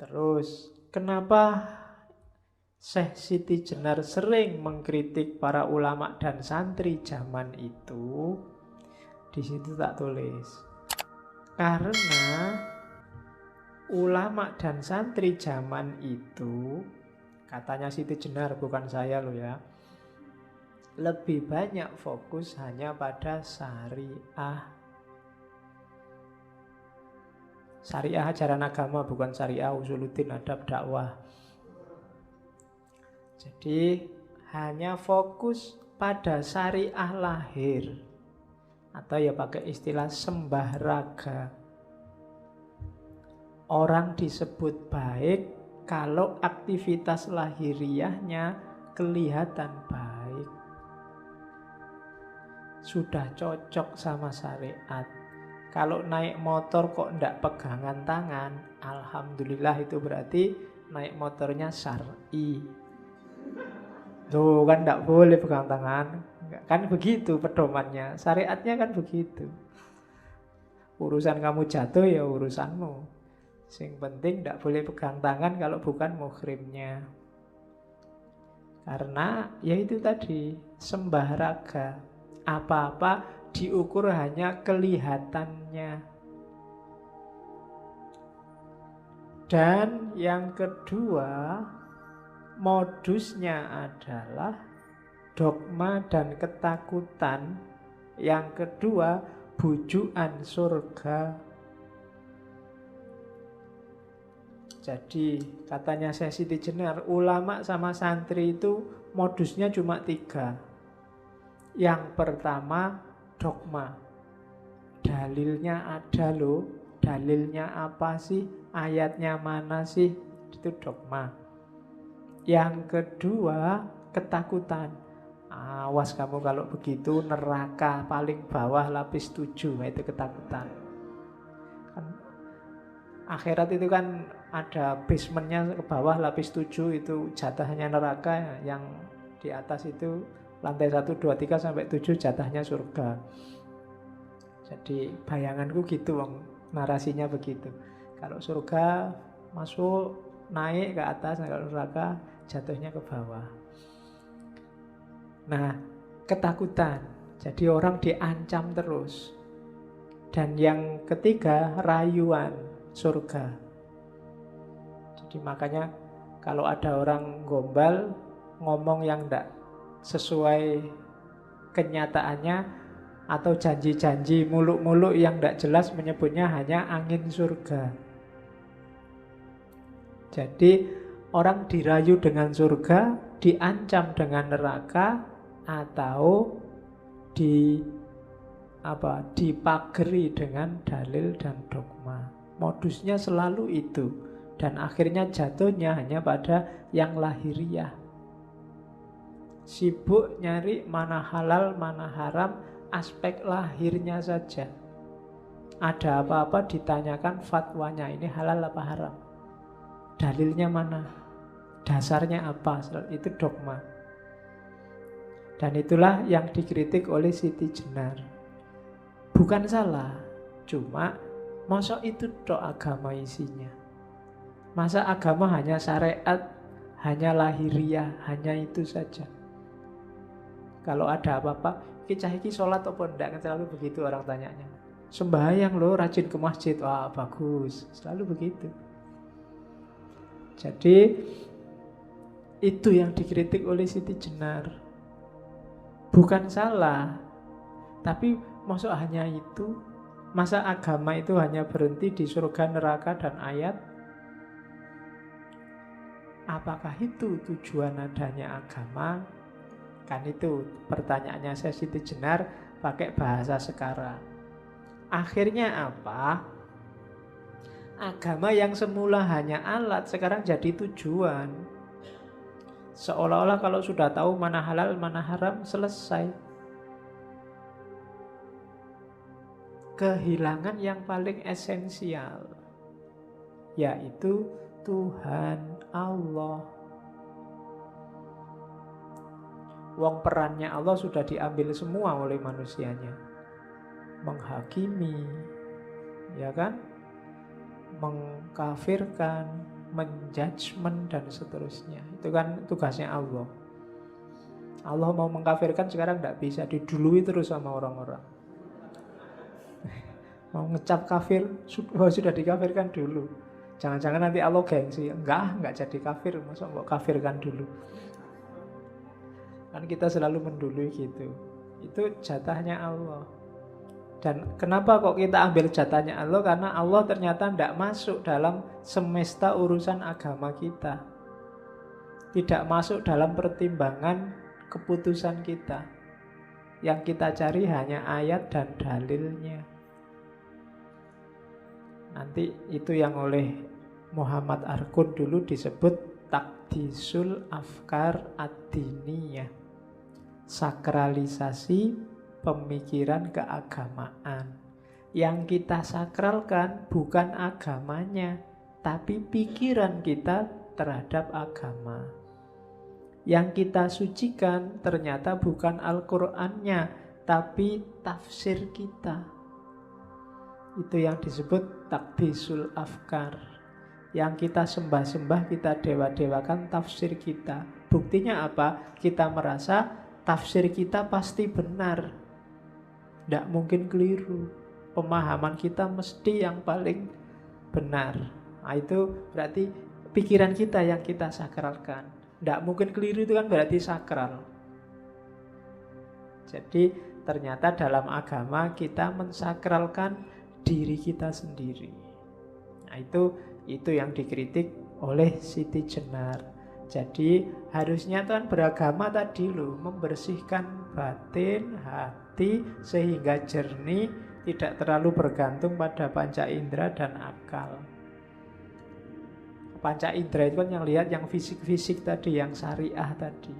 Terus, kenapa Syekh Siti Jenar sering mengkritik para ulama dan santri zaman itu? Di situ tak tulis. Karena ulama dan santri zaman itu, katanya Siti Jenar, bukan saya loh ya, lebih banyak fokus hanya pada syariah. Syariah ajaran agama, bukan syariah usuluddin adab dakwah. Jadi hanya fokus pada syariah lahir, atau ya pakai istilah sembah raga. Orang disebut baik kalau aktivitas lahiriahnya kelihatan baik, sudah cocok sama syariat. Kalau naik motor kok ndak pegangan tangan, alhamdulillah itu berarti naik motornya syar'i. Tuh kan ndak boleh pegang tangan. Kan begitu pedomannya. Syariatnya kan begitu. Urusan kamu jatuh ya urusanmu. Yang penting ndak boleh pegang tangan kalau bukan muhrimnya. Karena ya itu tadi, sembah raga. Apa-apa diukur hanya kelihatannya. Dan yang kedua, modusnya adalah dogma dan ketakutan. Yang kedua, bujukan surga. Jadi katanya Syekh Siti Jenar, ulama sama santri itu modusnya cuma 3. Yang pertama, dogma. Dalilnya ada loh. Dalilnya apa sih? Ayatnya mana sih? Itu dogma. Yang kedua, ketakutan. Awas kamu kalau begitu, neraka paling bawah lapis 7. Nah, itu ketakutan. Akhirat itu kan ada basementnya ke bawah lapis 7, itu jatahnya neraka. Yang di atas itu lantai 1, 2, 3 sampai 7 jatahnya surga. Jadi bayanganku gitu, narasinya begitu. Kalau surga masuk naik ke atas, kalau neraka jatuhnya ke bawah. Nah, ketakutan. Jadi orang diancam terus. Dan yang ketiga, rayuan surga. Jadi makanya kalau ada orang gombal ngomong yang tidak sesuai kenyataannya, atau janji-janji muluk-muluk yang tidak jelas, menyebutnya hanya angin surga. Jadi orang dirayu dengan surga, diancam dengan neraka, atau dipageri dengan dalil dan dogma. Modusnya selalu itu. Dan akhirnya jatuhnya hanya pada yang lahiriah. Sibuk nyari mana halal, mana haram, aspek lahirnya saja. Ada apa-apa ditanyakan fatwanya, ini halal apa haram, dalilnya mana, dasarnya apa. Itu dogma. Dan itulah yang dikritik oleh Siti Jenar. Bukan salah, cuma masa itu tok agama isinya. Masa agama hanya syariat, hanya lahiriah, hanya itu saja. Kalau ada apa-apa, iki sholat apa enggak, kan selalu begitu orang tanyanya. Sembahyang loh, rajin ke masjid, wah bagus, selalu begitu. Jadi itu yang dikritik oleh Siti Jenar. Bukan salah, tapi maksud hanya itu. Masa agama itu hanya berhenti di surga, neraka, dan ayat? Apakah itu tujuan adanya agama? Kan itu pertanyaannya Syekh Siti Jenar pakai bahasa sekarang. Akhirnya apa? Agama yang semula hanya alat sekarang jadi tujuan. Seolah-olah kalau sudah tahu mana halal, mana haram, selesai. Kehilangan yang paling esensial, yaitu Tuhan Allah. Wong perannya Allah sudah diambil semua oleh manusianya. Menghakimi, ya kan? Mengkafirkan, menjudgment dan seterusnya. Itu kan tugasnya Allah. Allah mau mengkafirkan sekarang tidak bisa, didului terus sama orang-orang. Mau ngecap kafir, sudah dikafirkan dulu. Jangan-jangan nanti Allah gengsi, enggak jadi kafir, masa mau kafirkan dulu. Kan kita selalu mendului gitu. Itu jatahnya Allah. Dan kenapa kok kita ambil jatahnya Allah? Karena Allah ternyata tidak masuk dalam semesta urusan agama kita. Tidak masuk dalam pertimbangan keputusan kita. Yang kita cari hanya ayat dan dalilnya. Nanti itu yang oleh Muhammad Arkun dulu disebut takdisul afkar ad-diniyah, sakralisasi pemikiran keagamaan. Yang kita sakralkan bukan agamanya, tapi pikiran kita terhadap agama. Yang kita sucikan ternyata bukan Al-Qur'annya, tapi tafsir kita. Itu yang disebut takdisul afkar. Yang kita sembah-sembah, kita dewa-dewakan tafsir kita. Buktinya apa? Kita merasa tafsir kita pasti benar, tidak mungkin keliru. Pemahaman kita mesti yang paling benar. Nah, itu berarti pikiran kita yang kita sakralkan. Tidak mungkin keliru, itu kan berarti sakral. Jadi ternyata dalam agama kita mensakralkan diri kita sendiri. Nah, itu yang dikritik oleh Siti Jenar. Jadi harusnya kan beragama tadi loh, membersihkan batin, hati sehingga jernih, tidak terlalu bergantung pada panca indera dan akal. Panca indera itu kan yang lihat yang fisik-fisik tadi, yang syariah tadi.